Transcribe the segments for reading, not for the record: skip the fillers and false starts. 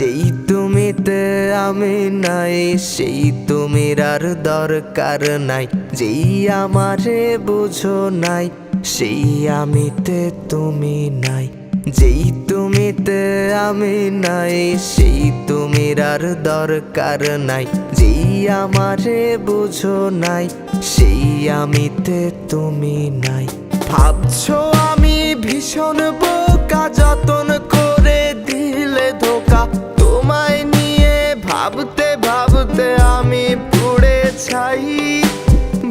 যেই তুমিতে আমি নাই, সেই তুমির আর দরকার নাই। যেই আমারে বুঝো নাই, সেই আমিতে তুমি নাই। যেই তুমিতে আমি নাই, সেই তুমির আর দরকার নাই। যেই আমারে বুঝো নাই, সেই আমিতে তুমি নাই। ভাবছো আমি ভীষণ বোকা, যতন করে দিলে ধোকা। তোমায় নিয়ে ভাবতে ভাবতে আমি পুড়ে ছাই।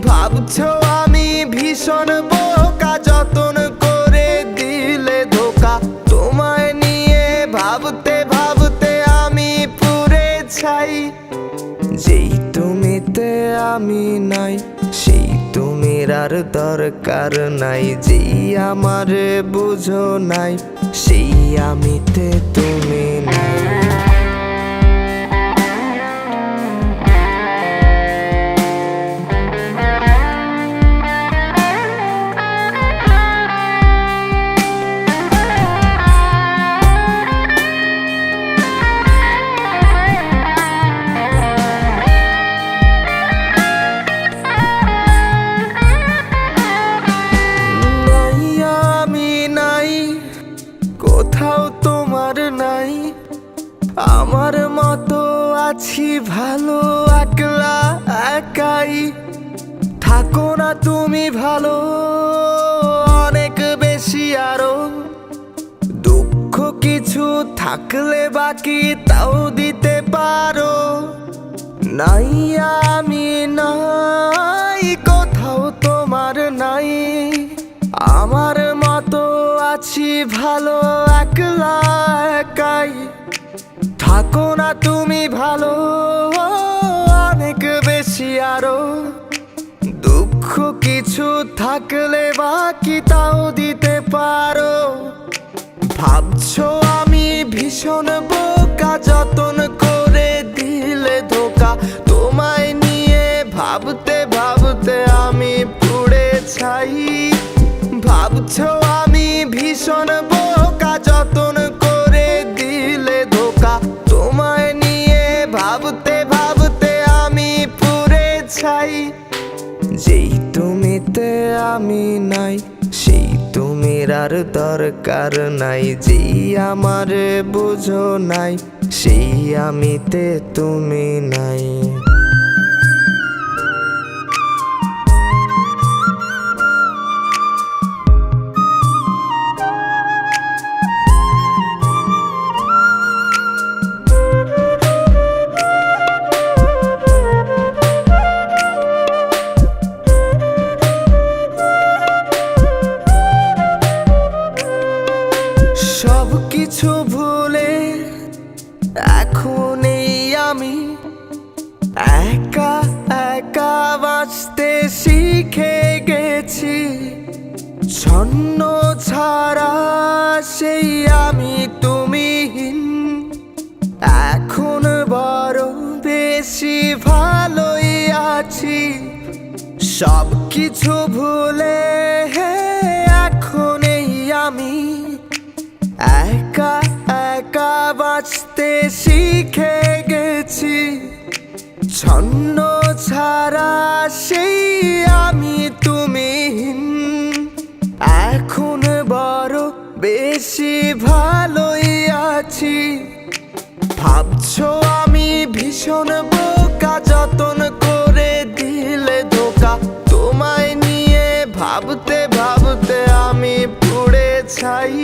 ভাবছো আমি ভীষণ বোকা, যতন করে দিলে ধোকা। তোমায় নিয়ে ভাবতে ভাবতে আমি পুড়ে ছাই। যেই তুমিতে আমি নাই, সেই তুমির আর দরকার নাই। যেই আমারে বুঝো নাই, সেই আমিতে তুমি নাই। কোথাও তোমার নাই, আমার মতো আছি ভালো একলা একাই। থাকো না তুমি ভালো অনেক বেশি আরো। দুঃখ কিছু থাকলে বাকি তাও দিতে পারো। নাই আমি নাই, কোথাও তোমার নাই। আমার মতো আছি ভালো একলা একাই। থাকো না তুমি ভালো অনেক বেশি আরো। দুঃখ কিছু থাকলে বাকি তাও দিতে পারো। ভাবছো আমি ভীষণ বোকা, যতন করে দিলে ধোকা। তোমায় নিয়ে ভাবতে ভাবতে আমি পুড়ে ছাই। ভাবছো আমি ভীষণ বোকা, যতন করে দিলে ধোকা। তোমায় নিয়ে ভাবতে ভাবতে আমি পুড়ে ছাই। যেই তুমিতে আমি নাই, সেই তুমির আর দরকার নাই। যেই আমারে বুঝো নাই, সেই আমিতে তুমি নাই। সব কিছু ভুলে এখন এই আমি একা একা বাঁচতে শিখে গেছি। ছন্ন ছাড়া সেই আমি তুমিহীন। এখন বড় বেশি ভালোই আছি। সব কিছু ভুলে এখন এই আমি একা একা বাঁচতে শিখে গেছি। ছন্ন ছাড়া সেই আমি তুমিহীন। এখন বড় বেশি ভালোই আছি। ভাবছো আমি ভীষণ বোকা, যতন করে দিলে ধোকা। তোমায় নিয়ে ভাবতে ভাবতে আমি পুড়ে ছাই।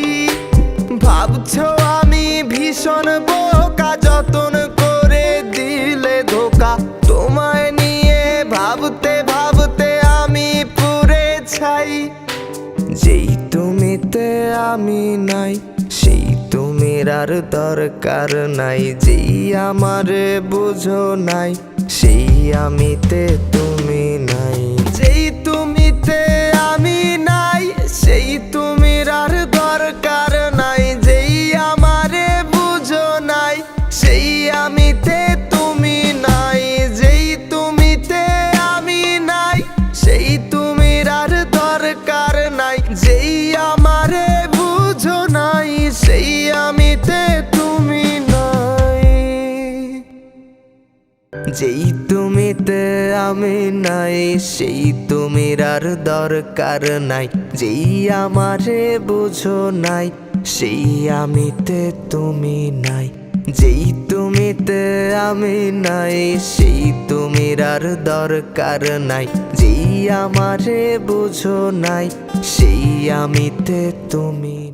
ভাবছো আমি ভীষণ বোকা, যতন করে দিলে ধোকা। তোমায় নিয়ে ভাবতে ভাবতে আমি পুড়ে ছাই। যেই তুমিতে আমি নাই, সেই তুমির আর দরকার নাই। যেই আমারে বুঝো নাই, সেই আমিতে তুমি নাই। যেই তুমিতে আমি নাই, সেই তুমির আর দরকার নাই। যেই আমারে বুঝো নাই, সেই আমিতে তুমি নাই। যেই তুমিতে আমি নাই, সেই তুমির আর দরকার নাই। যেই আমারে বুঝো নাই, সেই আমিতে তুমি নাই। যেই তুমিতে আমি নাই, সেই তুমির আর দরকার নাই। যেই আমারে বুঝো নাই, সেই আমিতে তুমি নাই। যেই তুমিতে আমি নাই, সেই তুমির আর দরকার নাই। যেই আমারে বুঝো নাই, সেই আমিতে তুমি।